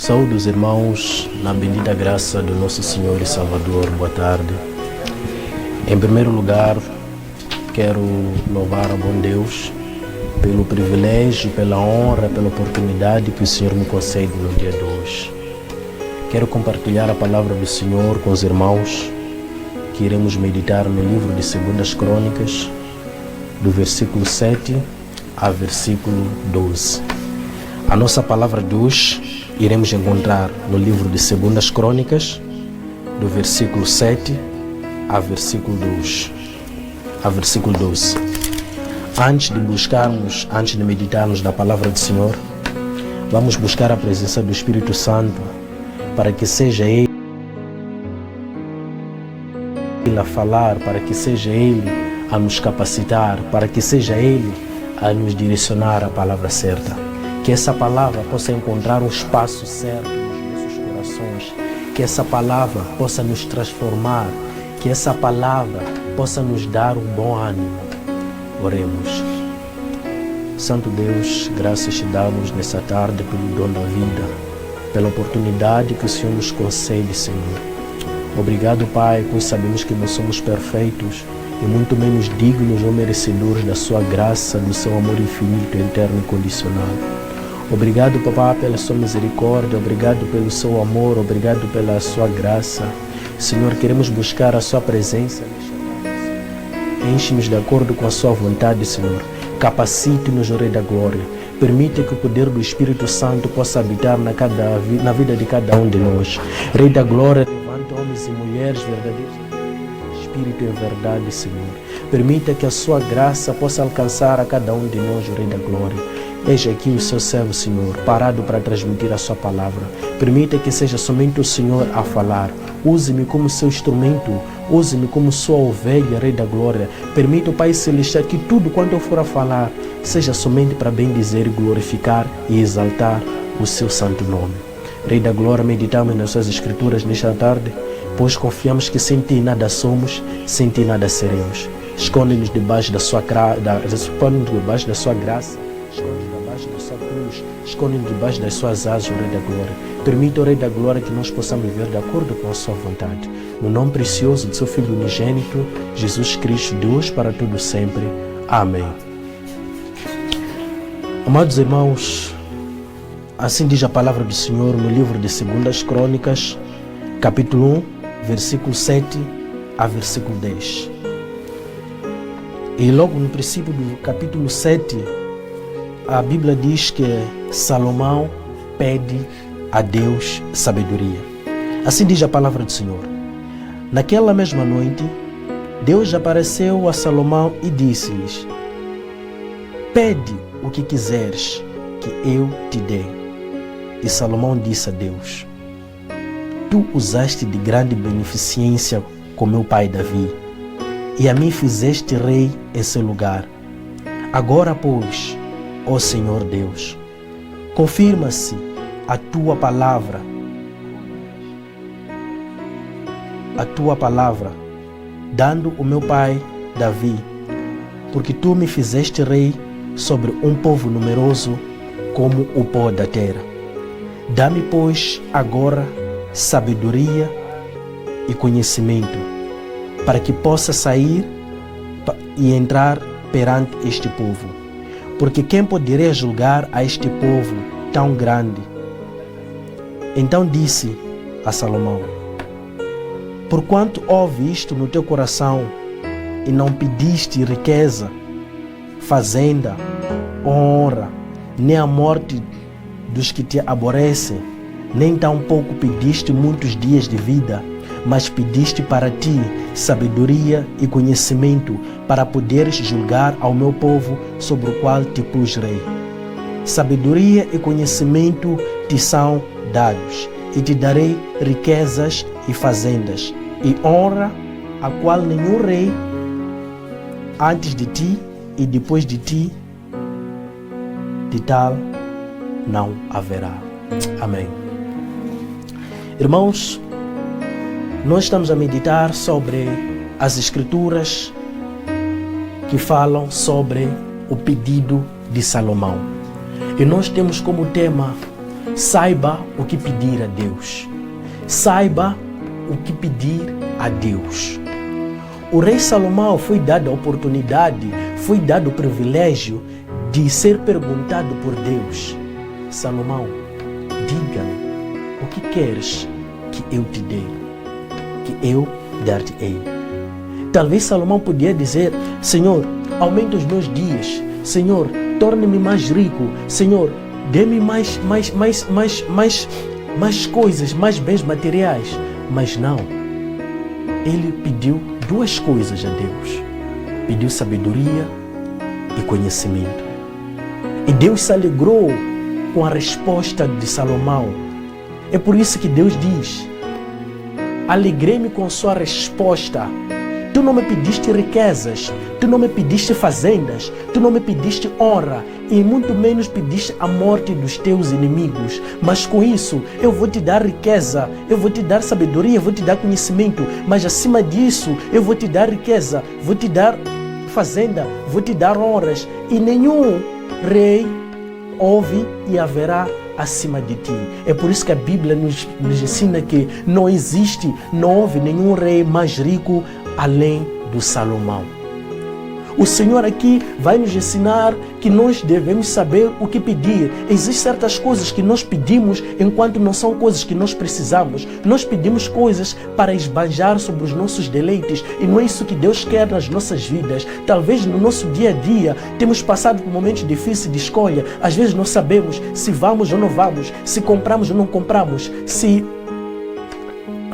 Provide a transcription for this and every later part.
Saúde os irmãos, na bendita graça do nosso Senhor e Salvador, boa tarde. Em primeiro lugar, quero louvar a bom Deus pelo privilégio, pela honra, pela oportunidade que o Senhor me concede no dia de hoje. Quero compartilhar a palavra do Senhor com os irmãos, que iremos meditar no livro de 2 Crônicas, do versículo 7 a versículo 12. A nossa palavra de hoje iremos encontrar no livro de 2 Crônicas, do versículo 7 a versículo 12. Antes de meditarmos na palavra do Senhor, vamos buscar a presença do Espírito Santo para que seja Ele a falar, para que seja Ele a nos capacitar, para que seja Ele a nos direcionar à palavra certa. Que essa palavra possa encontrar um espaço certo nos nossos corações, que essa palavra possa nos transformar, que essa palavra possa nos dar um bom ânimo. Oremos. Santo Deus, graças te damos nessa tarde pelo dom da vida, pela oportunidade que o Senhor nos concede, Senhor. Obrigado, Pai, pois sabemos que não somos perfeitos e muito menos dignos ou merecedores da sua graça, do seu amor infinito, eterno e condicional. Obrigado, Papá, pela sua misericórdia, obrigado pelo seu amor, obrigado pela sua graça. Senhor, queremos buscar a sua presença. Enche-nos de acordo com a sua vontade, Senhor. Capacite-nos, Rei da Glória. Permite que o poder do Espírito Santo possa habitar na vida de cada um de nós. Rei da Glória, levanta homens e mulheres verdadeiros. Espírito e verdade, Senhor. Permita que a sua graça possa alcançar a cada um de nós, Rei da Glória. Eis aqui o seu servo, Senhor, parado para transmitir a sua palavra. Permita que seja somente o Senhor a falar. Use-me como seu instrumento, use-me como sua ovelha, Rei da Glória. Permita, o Pai Celestial, que tudo quanto eu for a falar seja somente para bendizer, glorificar e exaltar o seu santo nome. Rei da Glória, meditamos nas suas escrituras nesta tarde, pois confiamos que sem ti nada somos, sem ti nada seremos. Esconde-nos debaixo da sua graça, esconde-nos debaixo da sua cruz, esconde-nos debaixo das suas asas, o Rei da Glória. Permita, o Rei da Glória, que nós possamos viver de acordo com a sua vontade. No nome precioso do seu Filho unigênito, Jesus Cristo, Deus para todo sempre. Amém. Amados irmãos, assim diz a palavra do Senhor no livro de 2 Crônicas, capítulo 1, versículo 7 a versículo 10. E logo no princípio do capítulo 7, a Bíblia diz que Salomão pede a Deus sabedoria. Assim diz a palavra do Senhor. Naquela mesma noite, Deus apareceu a Salomão e disse-lhes: pede o que quiseres, que eu te dê. E Salomão disse a Deus: tu usaste de grande beneficência com meu pai Davi, e a mim fizeste rei em seu lugar. Agora, pois, ó Senhor Deus, confirma-se a tua palavra, dando o meu pai Davi, porque tu me fizeste rei sobre um povo numeroso como o pó da terra. Dá-me, pois, agora sabedoria e conhecimento, para que possa sair e entrar perante este povo. Porque quem poderia julgar a este povo tão grande? Então disse a Salomão: porquanto houve isto no teu coração, e não pediste riqueza, fazenda, honra, nem a morte dos que te aborrecem, nem tampouco pediste muitos dias de vida, mas pediste para ti sabedoria e conhecimento, para poderes julgar ao meu povo sobre o qual te pus rei. Sabedoria e conhecimento te são dados, e te darei riquezas e fazendas, e honra, a qual nenhum rei antes de ti e depois de ti, de tal não haverá. Amém. Irmãos, nós estamos a meditar sobre as Escrituras que falam sobre o pedido de Salomão. E nós temos como tema Saiba o que pedir a Deus. Saiba o que pedir a Deus. O rei Salomão foi dado a oportunidade, foi dado o privilégio de ser perguntado por Deus: Salomão, diga-me, o que queres que eu te dê? Que eu dar-te-ei. Talvez Salomão podia dizer: Senhor, aumente os meus dias. Senhor, torne-me mais rico. Senhor, dê-me mais coisas, mais bens materiais. Mas não. Ele pediu duas coisas a Deus. Pediu sabedoria e conhecimento. E Deus se alegrou com a resposta de Salomão. É por isso que Deus diz: alegrei-me com sua resposta. Tu não me pediste riquezas, tu não me pediste fazendas, tu não me pediste honra, e muito menos pediste a morte dos teus inimigos. Mas com isso, eu vou te dar riqueza, eu vou te dar sabedoria, eu vou te dar conhecimento. Mas acima disso, eu vou te dar riqueza, vou te dar fazenda, vou te dar honras. E nenhum rei houve e haverá acima de ti. É por isso que a Bíblia nos ensina que não houve nenhum rei mais rico além do Salomão. O Senhor aqui vai nos ensinar que nós devemos saber o que pedir. Existem certas coisas que nós pedimos enquanto não são coisas que nós precisamos. Nós pedimos coisas para esbanjar sobre os nossos deleites e não é isso que Deus quer nas nossas vidas. Talvez no nosso dia a dia temos passado por momentos difíceis de escolha. Às vezes não sabemos se vamos ou não vamos, se compramos ou não compramos, se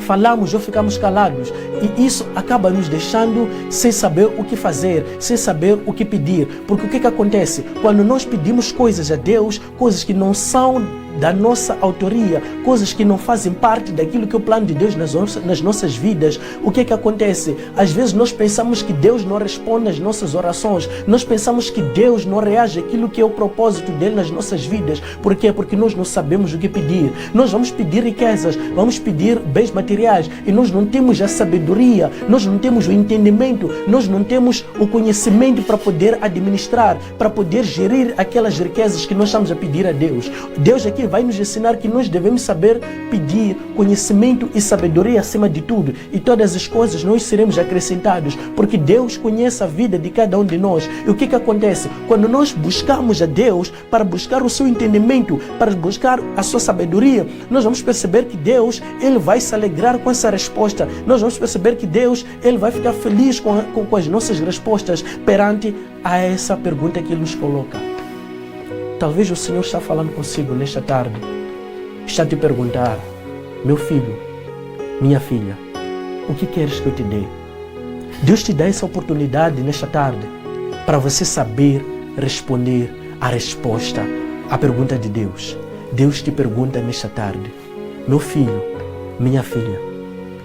falamos ou ficamos calados, e isso acaba nos deixando sem saber o que fazer, sem saber o que pedir. Porque o que acontece? Quando nós pedimos coisas a Deus, coisas que não são da nossa autoria, coisas que não fazem parte daquilo que é o plano de Deus nas nossas vidas, o que acontece? Às vezes nós pensamos que Deus não responde às nossas orações, nós pensamos que Deus não reage àquilo que é o propósito dele nas nossas vidas. Por quê? Porque nós não sabemos o que pedir. Nós vamos pedir riquezas, vamos pedir bens materiais e nós não temos a sabedoria, nós não temos o entendimento, nós não temos o conhecimento para poder administrar, para poder gerir aquelas riquezas que nós estamos a pedir a Deus. Deus aqui vai nos ensinar que nós devemos saber pedir conhecimento e sabedoria acima de tudo, e todas as coisas nós seremos acrescentados, porque Deus conhece a vida de cada um de nós. E o que acontece? Quando nós buscamos a Deus para buscar o seu entendimento, para buscar a sua sabedoria, nós vamos perceber que Deus, Ele vai se alegrar com essa resposta. Nós vamos perceber que Deus, Ele vai ficar feliz com as nossas respostas perante a essa pergunta que Ele nos coloca. Talvez o Senhor está falando consigo nesta tarde, está a te perguntar: meu filho, minha filha, o que queres que eu te dê? Deus te dá essa oportunidade nesta tarde para você saber responder a resposta à pergunta de Deus. Deus te pergunta nesta tarde: meu filho, minha filha,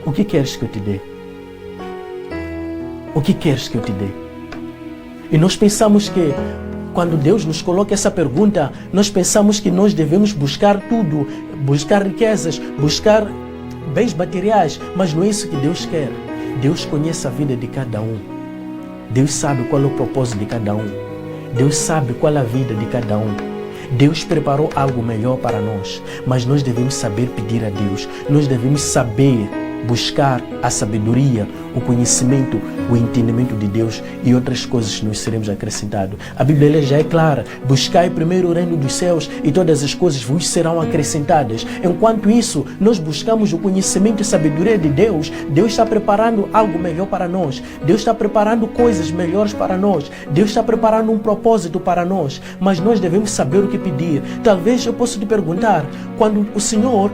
o que queres que eu te dê? O que queres que eu te dê? E nós pensamos que quando Deus nos coloca essa pergunta, nós pensamos que nós devemos buscar tudo, buscar riquezas, buscar bens materiais, mas não é isso que Deus quer. Deus conhece a vida de cada um. Deus sabe qual é o propósito de cada um. Deus sabe qual é a vida de cada um. Deus preparou algo melhor para nós, mas nós devemos saber pedir a Deus. Nós devemos saber buscar a sabedoria, o conhecimento, o entendimento de Deus, e outras coisas nos seremos acrescentados. A Bíblia já é clara: buscai primeiro o reino dos céus e todas as coisas vos serão acrescentadas. Enquanto isso, nós buscamos o conhecimento e sabedoria de Deus, Deus está preparando algo melhor para nós. Deus está preparando coisas melhores para nós. Deus está preparando um propósito para nós, mas nós devemos saber o que pedir. Talvez eu possa te perguntar, quando o Senhor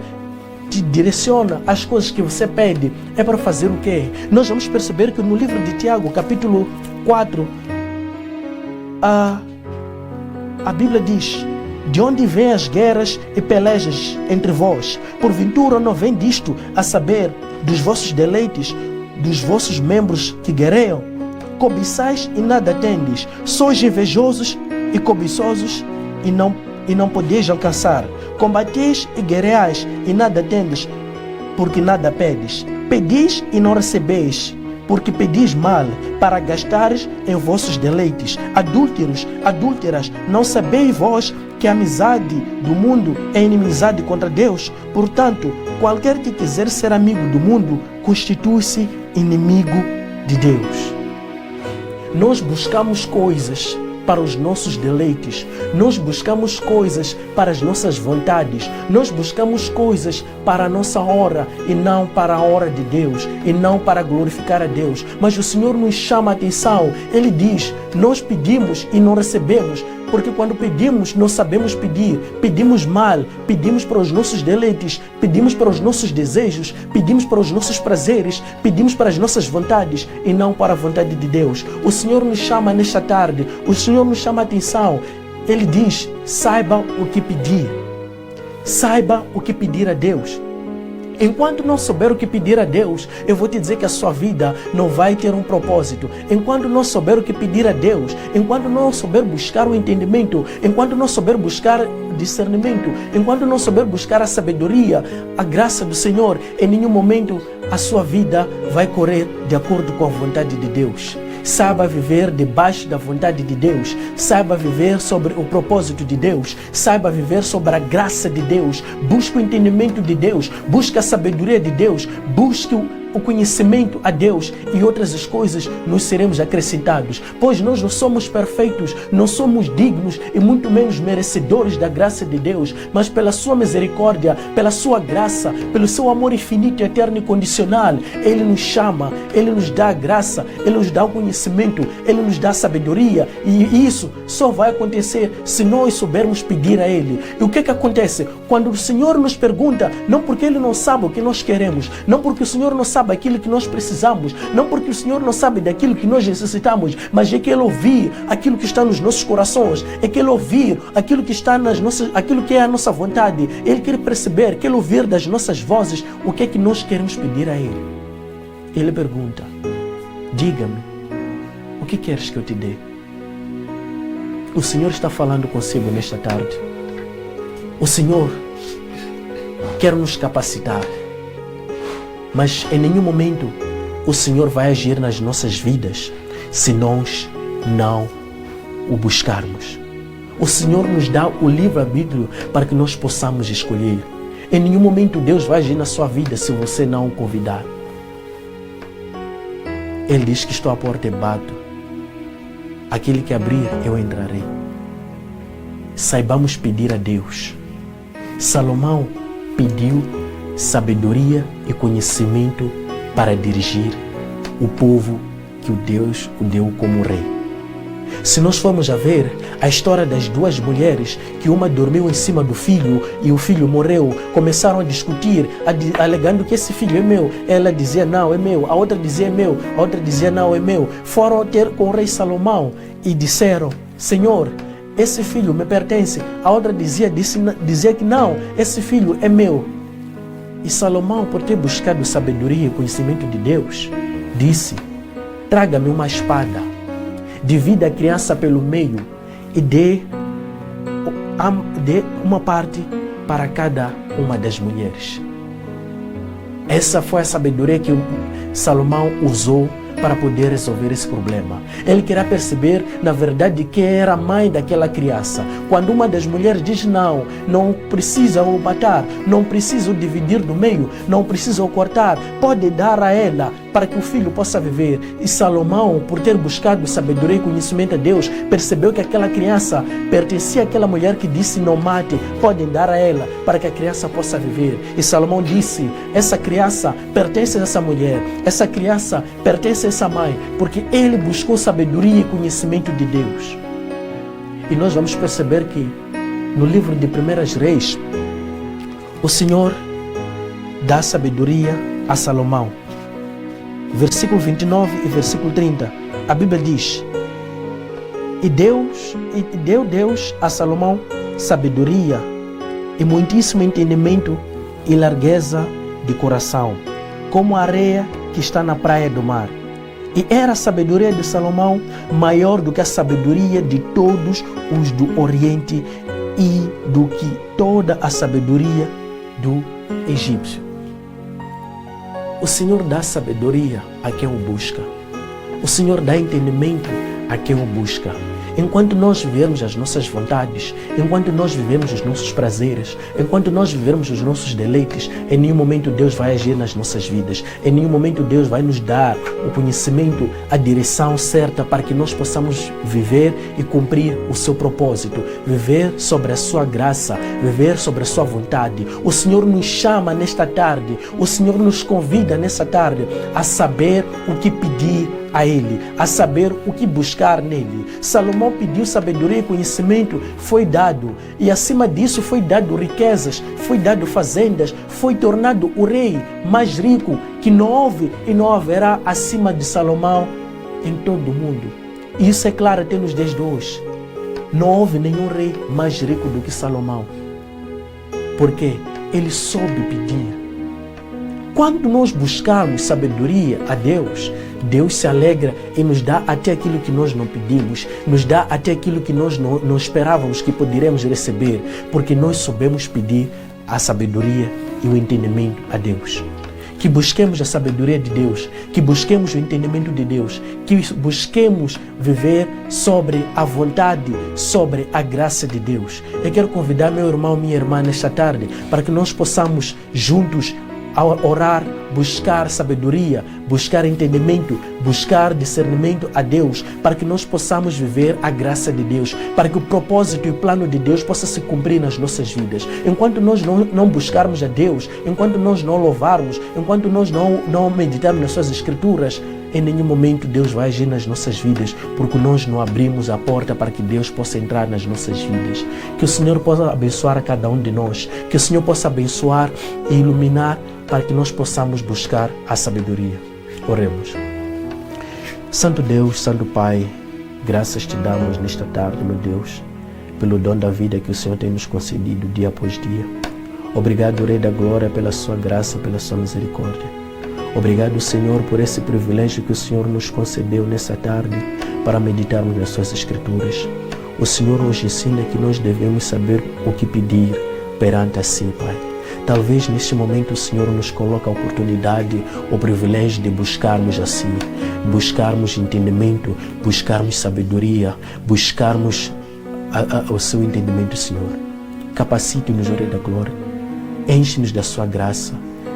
te direciona as coisas que você pede, é para fazer o quê? Nós vamos perceber que no livro de Tiago, capítulo 4, a Bíblia diz: de onde vêm as guerras e pelejas entre vós? Porventura não vem disto, a saber, dos vossos deleites, dos vossos membros que guerreiam? Cobiçais e nada tendes, sois invejosos e cobiçosos e não podeis alcançar. Combateis e guerreais e nada tendes, porque nada pedes. Pedis e não recebeis, porque pedis mal, para gastares em vossos deleites. Adúlteros, adúlteras, não sabeis vós que a amizade do mundo é inimizade contra Deus. Portanto, qualquer que quiser ser amigo do mundo constitui-se inimigo de Deus. Nós buscamos coisas para os nossos deleites, nós buscamos coisas para as nossas vontades, nós buscamos coisas para a nossa hora e não para a hora de Deus, e não para glorificar a Deus. Mas o Senhor nos chama a atenção, Ele diz, nós pedimos e não recebemos, porque quando pedimos, nós sabemos pedir, pedimos mal, pedimos para os nossos deleites, pedimos para os nossos desejos, pedimos para os nossos prazeres, pedimos para as nossas vontades e não para a vontade de Deus. O Senhor nos chama nesta tarde, o Senhor nos chama a atenção. Ele diz, saiba o que pedir, saiba o que pedir a Deus. Enquanto não souber o que pedir a Deus, eu vou te dizer que a sua vida não vai ter um propósito. Enquanto não souber o que pedir a Deus, enquanto não souber buscar o entendimento, enquanto não souber buscar discernimento, enquanto não souber buscar a sabedoria, a graça do Senhor, em nenhum momento a sua vida vai correr de acordo com a vontade de Deus. Saiba viver debaixo da vontade de Deus, saiba viver sobre o propósito de Deus, saiba viver sobre a graça de Deus, busque o entendimento de Deus, busque a sabedoria de Deus, busque o conhecimento a Deus, e outras as coisas nos seremos acrescentados, pois nós não somos perfeitos, não somos dignos e muito menos merecedores da graça de Deus, mas pela sua misericórdia, pela sua graça, pelo seu amor infinito, eterno e condicional, Ele nos chama, Ele nos dá a graça, Ele nos dá o conhecimento, Ele nos dá a sabedoria, e isso só vai acontecer se nós soubermos pedir a Ele. E o que acontece? Quando o Senhor nos pergunta, não porque Ele não sabe o que nós queremos, não porque o Senhor não sabe aquilo que nós precisamos, não porque o Senhor não sabe daquilo que nós necessitamos, mas é que Ele ouvir aquilo que está nos nossos corações, é que Ele ouvir aquilo que está nas nossas, aquilo que é a nossa vontade. Ele quer perceber, quer ouvir das nossas vozes o que é que nós queremos pedir a Ele. Ele pergunta, diga-me, o que queres que eu te dê? O Senhor está falando consigo nesta tarde. O Senhor quer nos capacitar, mas em nenhum momento o Senhor vai agir nas nossas vidas se nós não o buscarmos. O Senhor nos dá o livre-arbítrio para que nós possamos escolher. Em nenhum momento Deus vai agir na sua vida se você não o convidar. Ele diz que estou à porta e bato. Aquele que abrir, eu entrarei. Saibamos pedir a Deus. Salomão pediu sabedoria e conhecimento para dirigir o povo que o Deus o deu como rei. Se nós formos a ver a história das duas mulheres, que uma dormiu em cima do filho e o filho morreu, começaram a discutir, alegando que esse filho é meu. Ela dizia não, é meu. A outra dizia é meu. A outra dizia não, é meu. Foram ter com o rei Salomão e disseram, Senhor, esse filho me pertence. A outra dizia que não, esse filho é meu. E Salomão, por ter buscado sabedoria e conhecimento de Deus, disse, traga-me uma espada, divida a criança pelo meio e dê uma parte para cada uma das mulheres. Essa foi a sabedoria que Salomão usou para poder resolver esse problema. Ele queria perceber, na verdade, quem era a mãe daquela criança. Quando uma das mulheres diz não, não precisa o matar, não precisa o dividir no meio, não precisa o cortar, pode dar a ela para que o filho possa viver. E Salomão, por ter buscado sabedoria e conhecimento a Deus, percebeu que aquela criança pertencia àquela mulher que disse não mate, podem dar a ela para que a criança possa viver. E Salomão disse, essa criança pertence a essa mulher, essa criança pertence a essa mãe, porque ele buscou sabedoria e conhecimento de Deus. E nós vamos perceber que no livro de 1 Reis, o Senhor dá sabedoria a Salomão. Versículo 29 e versículo 30, a Bíblia diz, e deu Deus a Salomão sabedoria e muitíssimo entendimento e largueza de coração, como a areia que está na praia do mar. E era a sabedoria de Salomão maior do que a sabedoria de todos os do Oriente e do que toda a sabedoria do egípcio. O Senhor dá sabedoria a quem o busca. O Senhor dá entendimento a quem o busca. enquanto nós vivermos as nossas vontades, enquanto nós vivemos os nossos prazeres, enquanto nós vivermos os nossos deleites, em nenhum momento Deus vai agir nas nossas vidas. Em nenhum momento Deus vai nos dar o conhecimento, a direção certa para que nós possamos viver e cumprir o seu propósito, viver sobre a sua graça, viver sobre a sua vontade. O Senhor nos chama nesta tarde, o Senhor nos convida nessa tarde a saber o que pedir a Ele, a saber o que buscar nele. Salomão pediu sabedoria e conhecimento, foi dado, e acima disso foi dado riquezas, foi dado fazendas, foi tornado o rei mais rico que não houve e não haverá acima de Salomão em todo o mundo. E isso é claro até nos dias de hoje. Não houve nenhum rei mais rico do que Salomão, porque ele soube pedir. Quando nós buscarmos sabedoria a Deus, Deus se alegra e nos dá até aquilo que nós não pedimos, nos dá até aquilo que nós não esperávamos que poderemos receber, porque nós soubemos pedir a sabedoria e o entendimento a Deus. Que busquemos a sabedoria de Deus, que busquemos o entendimento de Deus, que busquemos viver sobre a vontade, sobre a graça de Deus. Eu quero convidar meu irmão, minha irmã nesta tarde, para que nós possamos juntos orar, buscar sabedoria, buscar entendimento, buscar discernimento a Deus, para que nós possamos viver a graça de Deus, para que o propósito e o plano de Deus possa se cumprir nas nossas vidas. Enquanto nós não buscarmos a Deus, enquanto nós não louvarmos, enquanto nós não meditarmos nas suas escrituras, em nenhum momento Deus vai agir nas nossas vidas, porque nós não abrimos a porta para que Deus possa entrar nas nossas vidas. Que o Senhor possa abençoar a cada um de nós, que o Senhor possa abençoar e iluminar para que nós possamos buscar a sabedoria. Oremos. Santo Deus, Santo Pai, graças te damos nesta tarde, meu Deus, pelo dom da vida que o Senhor tem nos concedido dia após dia. Obrigado, Rei da Glória, pela sua graça, pela sua misericórdia. Obrigado, Senhor, por esse privilégio que o Senhor nos concedeu nessa tarde para meditarmos nas suas escrituras. O Senhor nos ensina que nós devemos saber o que pedir perante a si, Pai. Talvez neste momento o Senhor nos coloque a oportunidade, o privilégio de buscarmos assim, buscarmos entendimento, buscarmos sabedoria, buscarmos o seu entendimento, Senhor. Capacite-nos, Rei da Glória. Enche-nos da sua graça,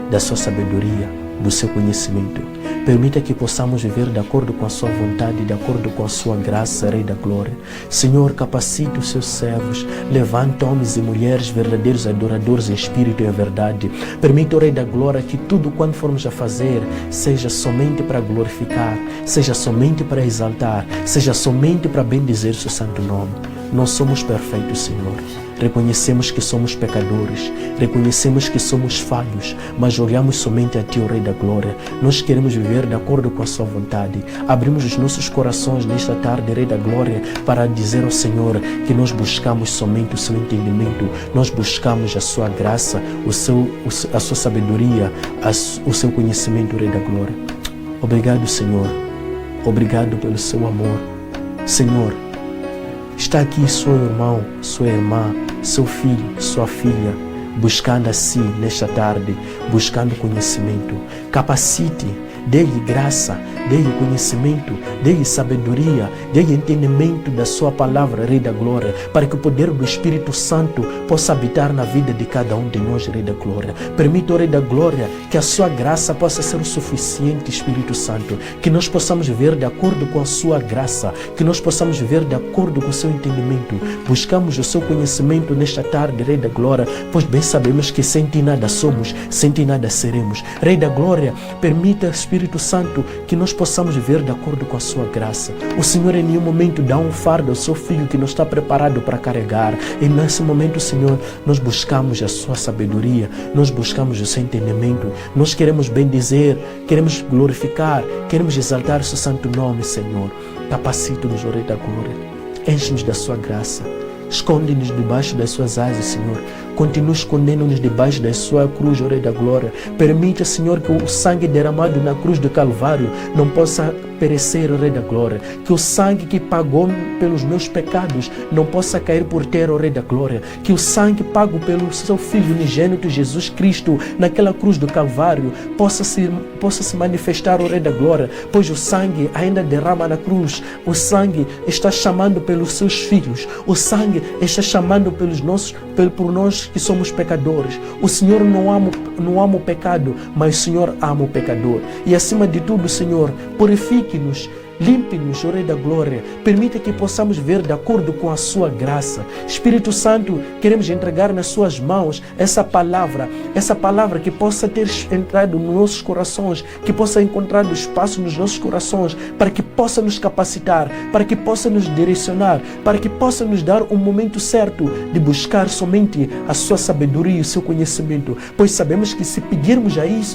da sua sabedoria, do seu conhecimento. Permita que possamos viver de acordo com a sua vontade, de acordo com a sua graça, Rei da Glória. Senhor, capacite os seus servos, levanta homens e mulheres verdadeiros adoradores em espírito e em verdade. Permita, Rei da Glória, que tudo quanto formos a fazer seja somente para glorificar, seja somente para exaltar, seja somente para bendizer o seu santo nome. Nós somos perfeitos, Senhor. Reconhecemos que somos pecadores, reconhecemos que somos falhos, mas olhamos somente a Ti, o Rei da Glória. Nós queremos viver de acordo com a Sua vontade. Abrimos os nossos corações nesta tarde, Rei da Glória, para dizer ao Senhor que nós buscamos somente o Seu entendimento, nós buscamos a Sua graça, a Sua sabedoria, o Seu conhecimento, Rei da Glória. Obrigado, Senhor. Obrigado pelo Seu amor. Senhor, está aqui seu irmão, sua irmã, seu filho, sua filha, buscando a si nesta tarde, buscando conhecimento. Capacite, dê-lhe graça, dê-lhe conhecimento, dê-lhe sabedoria, dê-lhe entendimento da sua palavra, Rei da Glória, para que o poder do Espírito Santo possa habitar na vida de cada um de nós, Rei da Glória. Permita, Rei da Glória, que a sua graça possa ser o suficiente, Espírito Santo, que nós possamos viver de acordo com a sua graça, que nós possamos viver de acordo com o seu entendimento. Buscamos o seu conhecimento nesta tarde, Rei da Glória, pois bem sabemos que sem ti nada somos, sem ti nada seremos. Rei da Glória, permita, Espírito Santo, que nós possamos viver de acordo com a sua graça. O Senhor em nenhum momento dá um fardo ao seu filho que não está preparado para carregar. E nesse momento, Senhor, nós buscamos a sua sabedoria, nós buscamos o seu entendimento. Nós queremos bendizer, queremos glorificar, queremos exaltar o seu santo nome, Senhor. Capacite-nos, Rei da Glória. Enche-nos da sua graça. Esconde-nos debaixo das suas asas, Senhor. Continua escondendo-nos debaixo da sua cruz, ó Rei da Glória. Permita, Senhor, que o sangue derramado na cruz do Calvário não possa perecer, Rei da Glória. Que o sangue que pagou pelos meus pecados não possa cair por terra, Rei da Glória. Que o sangue pago pelo seu Filho unigênito Jesus Cristo naquela cruz do Calvário possa se manifestar, Rei da Glória, pois o sangue ainda derrama na cruz. O sangue está chamando pelos seus filhos. O sangue está chamando por nós que somos pecadores. O Senhor não ama o pecado, mas o Senhor ama o pecador. E acima de tudo, Senhor, purifique-nos, limpe-nos, Rei da Glória. Permita que possamos ver de acordo com a sua graça. Espírito Santo, queremos entregar nas suas mãos essa palavra que possa ter entrado nos nossos corações, que possa encontrar espaço nos nossos corações, para que possa nos capacitar, para que possa nos direcionar, para que possa nos dar um momento certo de buscar somente a sua sabedoria e o seu conhecimento. Pois sabemos que se pedirmos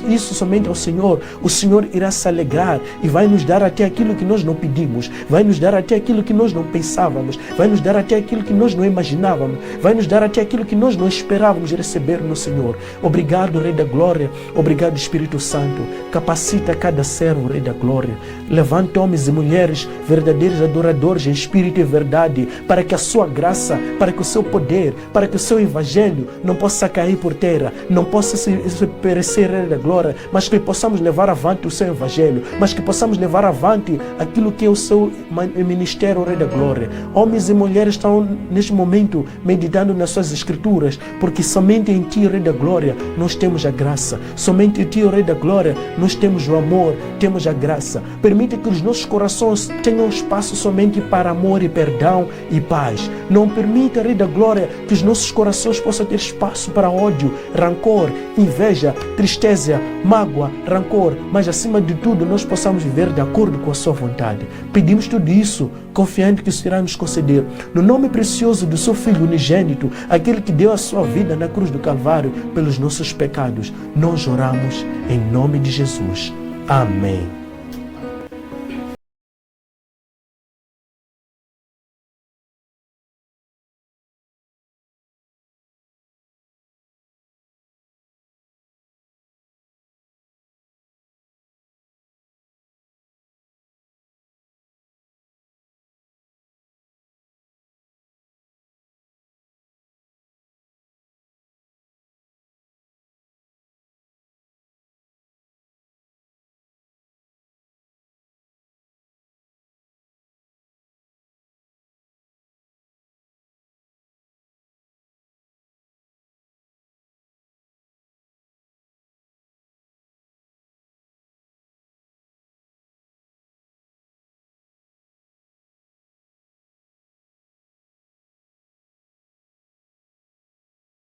isso somente ao Senhor, o Senhor irá se alegrar e vai nos dar até aquilo que nós não pedimos, vai nos dar até aquilo que nós não pensávamos, vai nos dar até aquilo que nós não imaginávamos, vai nos dar até aquilo que nós não esperávamos receber no Senhor. Obrigado, Rei da Glória. Obrigado, Espírito Santo. Capacita cada servo, Rei da Glória. Levanta homens e mulheres verdadeiros adoradores em espírito e verdade, para que a sua graça, para que o seu poder, para que o seu evangelho não possa cair por terra, não possa se perecer, Rei da Glória, mas que possamos levar avante o seu evangelho, mas que possamos levar avante aquilo que é o seu ministério, Rei da Glória. Homens e mulheres estão neste momento meditando nas suas escrituras, porque somente em Ti, Rei da Glória, nós temos a graça. Somente em Ti, Rei da Glória, nós temos o amor, temos a graça. Permita que os nossos corações tenham espaço somente para amor e perdão e paz. Não permita, Rei da Glória, que os nossos corações possam ter espaço para ódio, rancor, inveja, tristeza, mágoa, rancor, mas acima de tudo nós possamos viver de acordo com a sua vontade. Pedimos tudo isso, confiante que o Senhor irá nos conceder. No nome precioso do seu Filho unigênito, aquele que deu a sua vida na cruz do Calvário pelos nossos pecados, nós oramos em nome de Jesus. Amém.